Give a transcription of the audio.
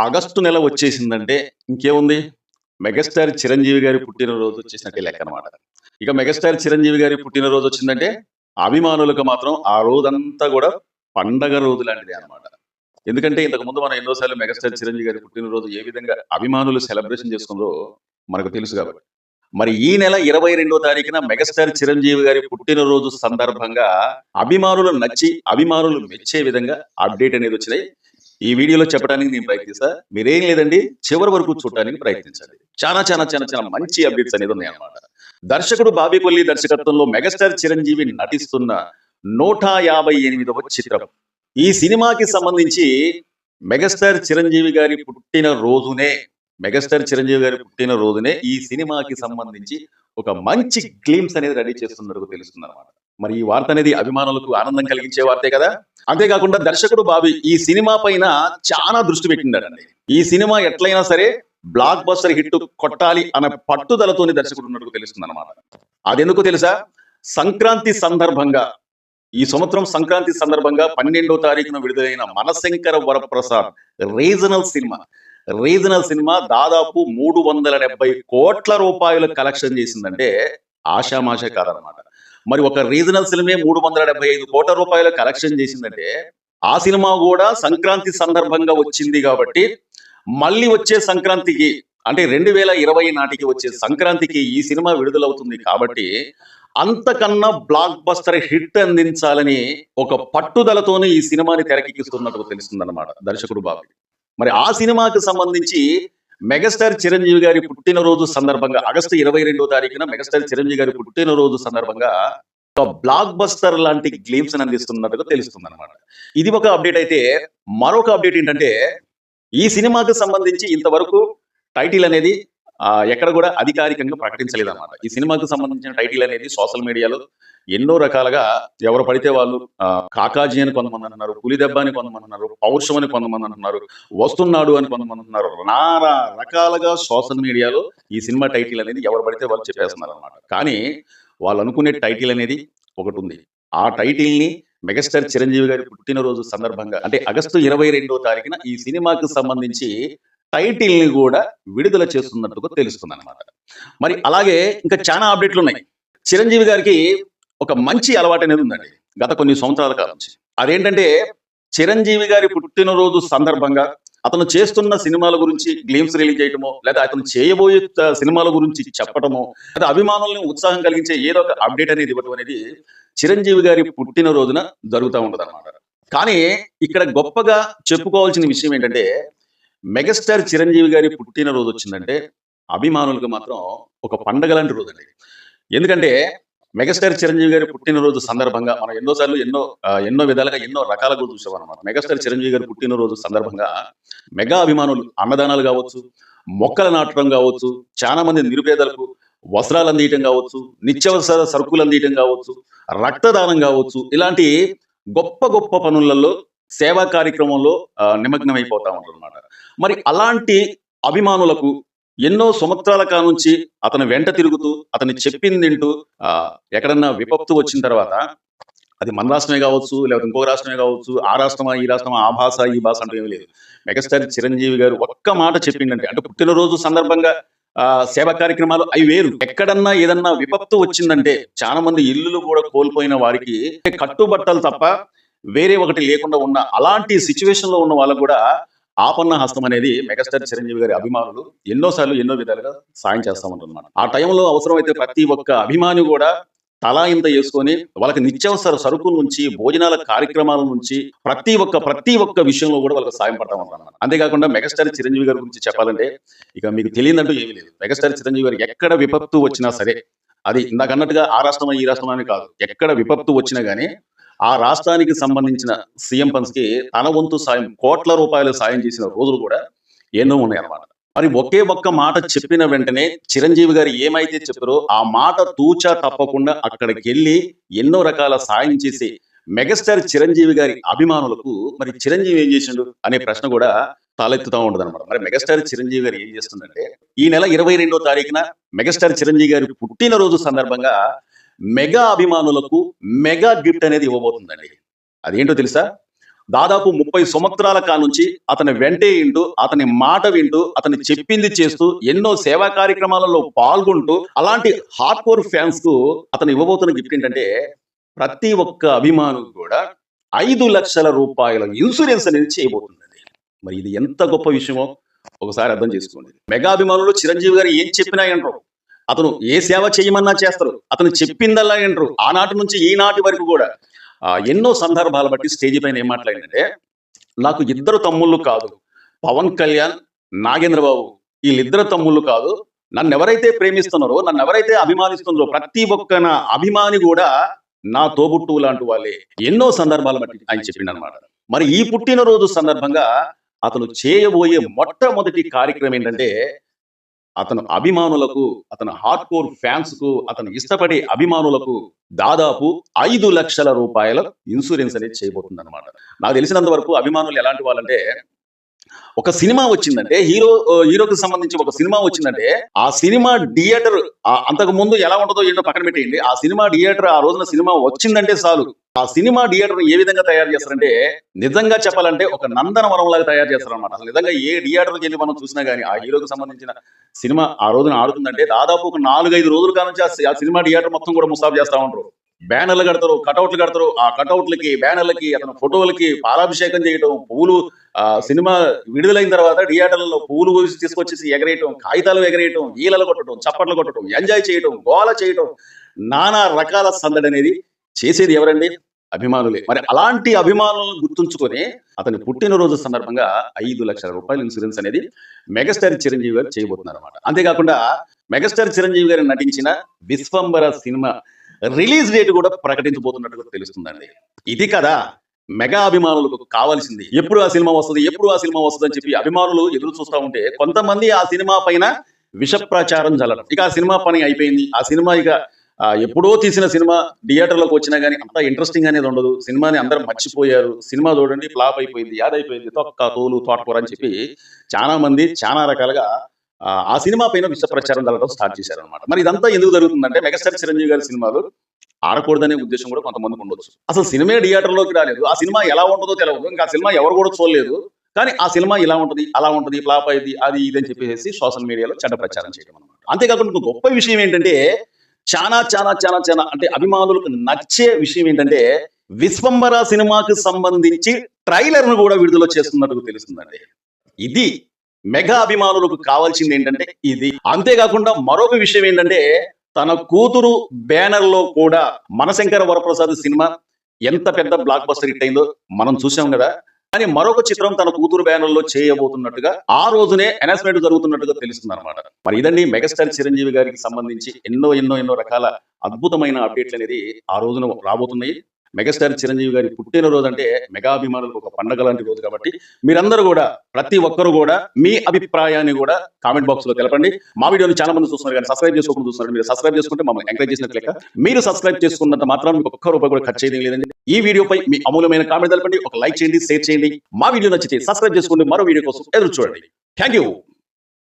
August నెల వచ్చేసిందంటే ఇంకేముంది? Megastar Chiranjeevi గారి పుట్టినరోజు వచ్చేసినట్టే లెక్కనమాట. ఇక మెగాస్టార్ చిరంజీవి గారి పుట్టినరోజు వచ్చిందంటే అభిమానులకు మాత్రం ఆ రోజంతా గూడా పండగ రోజు లాంటిదే అన్నమాట. ఎందుకంటే ఇంతకుముందు మనం ఎన్నో సార్లు మెగాస్టార్ చిరంజీవి గారి పుట్టినరోజు ఏ విధంగా అభిమానులు సెలబ్రేషన్ చేసుకున్నారో మనకు తెలుసు గాబట్టి. మరి ఈ నెల 22వ తారీఖున మెగాస్టార్ చిరంజీవి గారి పుట్టినరోజు సందర్భంగా అభిమానులు నచ్చి, అభిమానులు మెచ్చే విధంగా అప్డేట్ అనేది వచ్చినాయి. ఈ వీడియోలో చెప్పడానికి నేను ప్రయత్నిస్తా. మీరేం లేదండి, చివరి వరకు చూడటానికి ప్రయత్నించండి. చాలా మంచి అప్డేట్స్ అనేది ఉన్నాయన్నమాట. దర్శకుడు బాబీ కొల్లి దర్శకత్వంలో మెగాస్టార్ చిరంజీవి నటిస్తున్న 158వ చిత్రం. ఈ సినిమాకి సంబంధించి మెగాస్టార్ చిరంజీవి గారి పుట్టిన రోజునే ఈ సినిమాకి సంబంధించి ఒక మంచి గ్లిమ్స్ అనేది రెడీ చేస్తున్నట్టు తెలుస్తుందన్నమాట. మరి ఈ వార్త అనేది అభిమానులకు ఆనందం కలిగించే వార్తే కదా. అంతేకాకుండా దర్శకుడు బాబీ ఈ సినిమా పైన చాలా దృష్టి పెట్టిండాడండి. ఈ సినిమా ఎట్లయినా సరే బ్లాక్ బస్టర్ హిట్ కొట్టాలి అనే పట్టుదలతోని దర్శకుడు ఉన్నట్టు తెలుస్తుంది అనమాట. అదెందుకు తెలుసా? సంక్రాంతి సందర్భంగా, ఈ సంవత్సరం సంక్రాంతి సందర్భంగా 12వ తారీఖున విడుదలైన మనశంకర వరప్రసాద్ రీజనల్ సినిమా దాదాపు 370 కోట్ల రూపాయలు కలెక్షన్ చేసిందంటే ఆషామాష కాదనమాట. మరి ఒక రీజనల్ సినిమే 375 కోట్ల రూపాయల కలెక్షన్ చేసిందంటే ఆ సినిమా కూడా సంక్రాంతి సందర్భంగా వచ్చింది కాబట్టి మళ్ళీ వచ్చే సంక్రాంతికి అంటే 2020 నాటికి వచ్చే సంక్రాంతికి ఈ సినిమా విడుదలవుతుంది కాబట్టి అంతకన్నా బ్లాక్ బస్టర్ హిట్ అందించాలని ఒక పట్టుదలతోనే ఈ సినిమాని తెరకెక్కిస్తున్నట్టు తెలుస్తుందన్నమాట దర్శకుడు బాబీ. మరి ఆ సినిమాకి సంబంధించి మెగాస్టార్ చిరంజీవి గారి పుట్టినరోజు సందర్భంగా ఆగస్టు 22వ తారీఖున మెగాస్టార్ చిరంజీవి గారి పుట్టినరోజు సందర్భంగా ఒక బ్లాక్ బస్టర్ లాంటి గ్లిమ్స్ అందిస్తున్నట్టుగా తెలుస్తుంది అనమాట. ఇది ఒక అప్డేట్ అయితే, మరొక అప్డేట్ ఏంటంటే ఈ సినిమాకి సంబంధించి ఇంతవరకు టైటిల్ అనేది ఎక్కడ కూడా అధికారికంగా ప్రకటించలేదన్నమాట. ఈ సినిమాకు సంబంధించిన టైటిల్ అనేది సోషల్ మీడియాలో ఎన్నో రకాలుగా ఎవరు పడితే వాళ్ళు కాకాజీ అని కొంతమంది అన్నారు, పులిదెబ్బ అని కొంతమంది అన్నారు, పౌరుషం అని కొంతమంది అంటున్నారు, వస్తున్నాడు అని కొంతమంది అంటున్నారు. నానా రకాలుగా సోషల్ మీడియాలో ఈ సినిమా టైటిల్ అనేది ఎవరు పడితే వాళ్ళు చెప్పేస్తున్నారు అనమాట. కానీ వాళ్ళు అనుకునే టైటిల్ అనేది ఒకటి ఉంది. ఆ టైటిల్ ని మెగాస్టార్ చిరంజీవి గారి పుట్టినరోజు సందర్భంగా అంటే ఆగస్టు 22వ తారీఖున ఈ సినిమాకు సంబంధించి టైటిల్ ని కూడా విడుదల చేస్తున్నట్టుగా తెలుస్తుంది అనమాట. మరి అలాగే ఇంకా చాలా అప్డేట్లు ఉన్నాయి. చిరంజీవి గారికి ఒక మంచి అలవాటు అనేది ఉందండి గత కొన్ని సంవత్సరాల కాలం నుంచి. అదేంటంటే చిరంజీవి గారి పుట్టినరోజు సందర్భంగా అతను చేస్తున్న సినిమాల గురించి గ్లిమ్స్ రిలీజ్ చేయటమో, లేదా అతను చేయబోయే సినిమాల గురించి చెప్పటమో, లేదా అభిమానులను ఉత్సాహం కలిగించే ఏదో ఒక అప్డేట్ అనేది ఇవ్వటం అనేది చిరంజీవి గారి పుట్టినరోజున జరుగుతూ ఉంటుంది అనమాట. కానీ ఇక్కడ గొప్పగా చెప్పుకోవాల్సిన విషయం ఏంటంటే మెగాస్టార్ చిరంజీవి గారి పుట్టినరోజు వచ్చిందంటే అభిమానులకు మాత్రం ఒక పండగ లాంటి రోజు అండి. ఎందుకంటే మెగాస్టార్ చిరంజీవి గారి పుట్టినరోజు సందర్భంగా మనం ఎన్నో విధాలుగా ఎన్నో రకాలుగా చూసాం అనమాట. మెగాస్టార్ చిరంజీవి గారి పుట్టినరోజు సందర్భంగా మెగా అభిమానులు అన్నదానాలు కావచ్చు, మొక్కలు నాటడం కావచ్చు, చాలా మంది నిరుపేదలకు వస్త్రాలు అందియటం కావచ్చు, నిత్యావసర సరుకులు అందియటం కావచ్చు, రక్తదానం కావచ్చు, ఇలాంటి గొప్ప గొప్ప పనులలో సేవా కార్యక్రమంలో నిమగ్నమైపోతా ఉంటారు అనమాట. మరి అలాంటి అభిమానులకు ఎన్నో సంవత్సరాల కానుంచి అతను వెంట తిరుగుతూ అతను చెప్పింది తింటూ ఎక్కడన్నా విపత్తు వచ్చిన తర్వాత అది మన రాష్ట్రమే కావచ్చు, లేకపోతే ఇంకొక రాష్ట్రమే కావచ్చు, ఆ రాష్ట్రమా ఈ రాష్ట్రమా, ఆ భాష ఈ భాష అంటే ఏమీ లేదు. మెగాస్టార్ చిరంజీవి గారు ఒక్క మాట చెప్పిందంటే అంటే పుట్టినరోజు సందర్భంగా సేవా కార్యక్రమాలు అవి వేరు. ఎక్కడన్నా ఏదన్నా విపత్తు వచ్చిందంటే చాలా మంది ఇల్లులు కూడా కోల్పోయిన వారికి కట్టుబట్టలు తప్ప వేరే ఒకటి లేకుండా ఉన్న అలాంటి సిచ్యువేషన్ లో ఉన్న వాళ్ళకు కూడా ఆపన్న హస్తం అనేది మెగాస్టార్ చిరంజీవి గారి అభిమానులు ఎన్నోసార్లు ఎన్నో విధాలుగా సాయం చేస్తా ఉంటారన్నమాట. ఆ టైంలో అవసరమైతే ప్రతి ఒక్క అభిమాని కూడా తలా ఇంత వేసుకొని వాళ్ళకి నిత్యావసర సరుకుల నుంచి భోజనాల కార్యక్రమాల నుంచి ప్రతి ఒక్క విషయంలో కూడా వాళ్ళకి సాయం పడతా ఉంటారు అన్నమాట. అంతేకాకుండా మెగాస్టార్ చిరంజీవి గారి గురించి చెప్పాలంటే ఇక మీకు తెలియదంటూ ఏమీ లేదు. మెగాస్టార్ చిరంజీవి గారు ఎక్కడ విపత్తు వచ్చినా సరే, అది ఇందాక అన్నట్టుగా ఆ రాష్ట్రమా ఈ రాష్ట్రమా అని కాదు, ఎక్కడ విపత్తు వచ్చినా గానీ ఆ రాష్ట్రానికి సంబంధించిన సీఎం ఫండ్స్ కి తన వంతు సాయం కోట్ల రూపాయల సాయం చేసిన రోజులు కూడా ఎన్నో ఉన్నాయి అన్నమాట. మరి ఒకే ఒక్క మాట చెప్పిన వెంటనే చిరంజీవి గారు ఏమైతే చెప్పారో ఆ మాట తూచా తప్పకుండా అక్కడికి వెళ్ళి ఎన్నో రకాల సాయం చేసి మెగాస్టార్ చిరంజీవి గారి అభిమానులకు మరి చిరంజీవి ఏం చేసిండు అనే ప్రశ్న కూడా తలెత్తుతూ ఉంటుంది అనమాట. మరి మెగాస్టార్ చిరంజీవి గారు ఏం చేస్తుందంటే ఈ నెల 22వ తారీఖున మెగాస్టార్ చిరంజీవి గారి పుట్టినరోజు సందర్భంగా మెగా అభిమానులకు మెగా గిఫ్ట్ అనేది ఇవ్వబోతుందండి. అదేంటో తెలుసా? దాదాపు 30 సంవత్సరాల కానుంచి అతని వెంటే ఇంటూ, అతని మాట వింటూ, అతని చెప్పింది చేస్తూ, ఎన్నో సేవా కార్యక్రమాలలో పాల్గొంటూ, అలాంటి హార్డ్ కోర్ ఫ్యాన్స్ కు అతను ఇవ్వబోతున్న గిఫ్ట్ ఏంటంటే, ప్రతి ఒక్క అభిమానులు కూడా 5 లక్షల రూపాయల ఇన్సూరెన్స్ అనేది చేయబోతుందండి. మరి ఇది ఎంత గొప్ప విషయమో ఒకసారి అర్థం చేసుకోండి. మెగా అభిమానులు చిరంజీవి గారు ఏం చెప్పినా వినరు. అతను ఏ సేవ చేయమన్నా చేస్తారు. అతను చెప్పిందల్లా వినరు. ఆనాటి నుంచి ఈనాటి వరకు కూడా ఎన్నో సందర్భాలు బట్టి స్టేజ్ పైన ఏం మాట్లాడిందంటే, నాకు ఇద్దరు తమ్ముళ్ళు కాదు, పవన్ కళ్యాణ్, నాగేంద్ర బాబు వీళ్ళిద్దరు తమ్ముళ్ళు కాదు, నన్ను ఎవరైతే ప్రేమిస్తున్నారో, నన్ను ఎవరైతే అభిమానిస్తున్నారో ప్రతి ఒక్క నా అభిమాని కూడా నా తోబుట్టువు లాంటి వాళ్ళే. ఎన్నో సందర్భాలు బట్టి ఆయన చెప్పిండనమాట. మరి ఈ పుట్టినరోజు సందర్భంగా అతను చేయబోయే మొట్టమొదటి కార్యక్రమం ఏంటంటే, అతను అభిమానులకు, అతను హార్డ్ కోర్ ఫ్యాన్స్ కు, అతను ఇష్టపడే అభిమానులకు దాదాపు 5 లక్షల రూపాయల ఇన్సూరెన్స్ అనేది చేయబోతుంది అనమాట. నాకు తెలిసినంత వరకు అభిమానులు ఎలాంటి వాళ్ళంటే, ఒక సినిమా వచ్చిందంటే, హీరోకి సంబంధించి ఒక సినిమా వచ్చిందంటే, ఆ సినిమా థియేటర్ అంతకు ముందు ఎలా ఉంటుందో ఏంటో పక్కన పెట్టేయండి. ఆ సినిమా థియేటర్ ఆ రోజున సినిమా వచ్చిందంటే చాలు, ఆ సినిమా థియేటర్ ఏ విధంగా తయారు చేస్తారంటే, నిజంగా చెప్పాలంటే ఒక నందనవనం లాగా తయారు చేస్తారనమాట. అసలు నిజంగా ఏ థియేటర్కి వెళ్ళి మనం చూసినా గానీ ఆ హీరోకి సంబంధించిన సినిమా ఆ రోజున ఆడుతుందంటే, దాదాపు ఒక 4-5 రోజుల కానుంచి ఆ సినిమా థియేటర్ మొత్తం కూడా ముస్తాబు చేస్తా ఉంటారు. బ్యానర్లు కడతారు, కటౌట్లు కడతారు. ఆ కటౌట్లకి, బ్యానర్లకి, అతని ఫోటోలకి పాలాభిషేకం చేయటం, పువ్వులు సినిమా విడుదలైన తర్వాత థియేటర్లలో పువ్వులు తీసుకొచ్చేసి ఎగరేయటం, కాగితాలు ఎగరేయటం, ఈలలు కొట్టడం, చప్పట్లు కొట్టడం, ఎంజాయ్ చేయటం, గోల చేయటం, నానా రకాల సందడి అనేది చేసేది ఎవరండి? అభిమానులే. మరి అలాంటి అభిమానులను గుర్తుంచుకొని అతని పుట్టినరోజు సందర్భంగా 5 లక్షల రూపాయల ఇన్సూరెన్స్ అనేది మెగాస్టార్ చిరంజీవి గారు చేయబోతున్నారు అనమాట. అంతేకాకుండా మెగాస్టార్ చిరంజీవి గారు నటించిన విశ్వంబర సినిమా రిలీజ్ డేట్ కూడా ప్రకటించబోతున్నట్టుగా తెలుస్తుందండి. ఇది కదా మెగా అభిమానులకు కావాల్సింది. ఎప్పుడు ఆ సినిమా వస్తుంది, ఎప్పుడు ఆ సినిమా వస్తుంది అని చెప్పి అభిమానులు ఎదురు చూస్తూ ఉంటే, కొంతమంది ఆ సినిమా పైన విష ప్రచారం జరగడం. ఇక ఆ సినిమా పని అయిపోయింది. ఆ సినిమా ఇక ఎప్పుడో తీసిన సినిమా థియేటర్లోకి వచ్చినా కానీ అంత ఇంట్రెస్టింగ్ అనేది ఉండదు. సినిమాని అందరూ మర్చిపోయారు. సినిమా చూడండి ఫ్లాప్ అయిపోయింది, యాదైపోయింది, తొక్క తోలు తోటకూర అని చెప్పి చాలా మంది చాలా రకాలుగా ఆ సినిమా పైన విష ప్రచారం జరగడం స్టార్ట్ చేశారు అనమాట. మరి ఇదంతా ఎందుకు జరుగుతుందంటే, మెగాస్టార్ చిరంజీవి గారి సినిమాలు ఆడకూడదనే ఉద్దేశం కూడా కొంతమందికి ఉండొచ్చు. అసలు సినిమా థియేటర్లోకి రాలేదు, ఆ సినిమా ఎలా ఉంటుందో తెలియదు, ఇంకా ఆ సినిమా ఎవరు కూడా చూడలేదు, కానీ ఆ సినిమా ఇలా ఉంటుంది, అలా ఉంటుంది, ఫ్లాప్ అయింది, అది ఇది అని చెప్పేసి సోషల్ మీడియాలో చెడ్డ ప్రచారం చేయడం అనమాట. అంతేకాకుండా ఇంకో గొప్ప విషయం ఏంటంటే, చాలా చాలా చాలా చాలా అంటే అభిమానులకు నచ్చే విషయం ఏంటంటే, విశ్వంబర సినిమాకి సంబంధించి ట్రైలర్ ను కూడా విడుదల చేస్తున్నట్టు తెలుస్తుందండి. ఇది మెగా అభిమానులకు కావాల్సింది ఏంటంటే ఇది. అంతేకాకుండా మరొక విషయం ఏంటంటే, తన కూతురు బ్యానర్ లో కూడా మనశంకర వరప్రసాద్ సినిమా ఎంత పెద్ద బ్లాక్ బస్టర్ హిట్ అయిందో మనం చూసాం కదా. కానీ మరొక చిత్రం తన కూతురు బ్యానర్ లో చేయబోతున్నట్టుగా ఆ రోజునే అనౌన్స్మెంట్ జరుగుతున్నట్టుగా తెలుస్తుంది అనమాట. మరి ఇదండి మెగాస్టార్ చిరంజీవి గారికి సంబంధించి ఎన్నో రకాల అద్భుతమైన అప్డేట్లు అనేది ఆ రోజున రాబోతున్నాయి. మెగాస్టార్ చిరంజీవి గారి పుట్టినరోజు అంటే మెగా అభిమానులకు ఒక పండగ లాంటి రోజు కాబట్టి మీరందరూ కూడా, ప్రతి ఒక్కరు కూడా మీ అభిప్రాయాన్ని కూడా కామెంట్ బాక్స్ లో తెలపండి. మా వీడియోని చాలా మంది చూస్తున్నారు కానీ సబ్స్క్రైబ్ చేసుకోకుండా చూస్తున్నారు. మీరు సబ్స్క్రైబ్ చేసుకుంటే మమ్మల్ని ఎంకరేజ్ చేసినట్లు లెక్క. మీరు సబ్స్క్రైబ్ చేసుకున్నంత మాత్రం మీకు ఒక్క రూపాయి కూడా ఖర్చు చేయడం లేదండి. ఈ వీడియోపై మీ అమూల్యమైన కామెంట్ తెలపండి, ఒక లైక్ చేయండి, షేర్ చేయండి. మా వీడియో నచ్చితే సబ్స్క్రైబ్ చేసుకోండి. మరో వీడియో కోసం ఎదురు చూడండి. Thank you.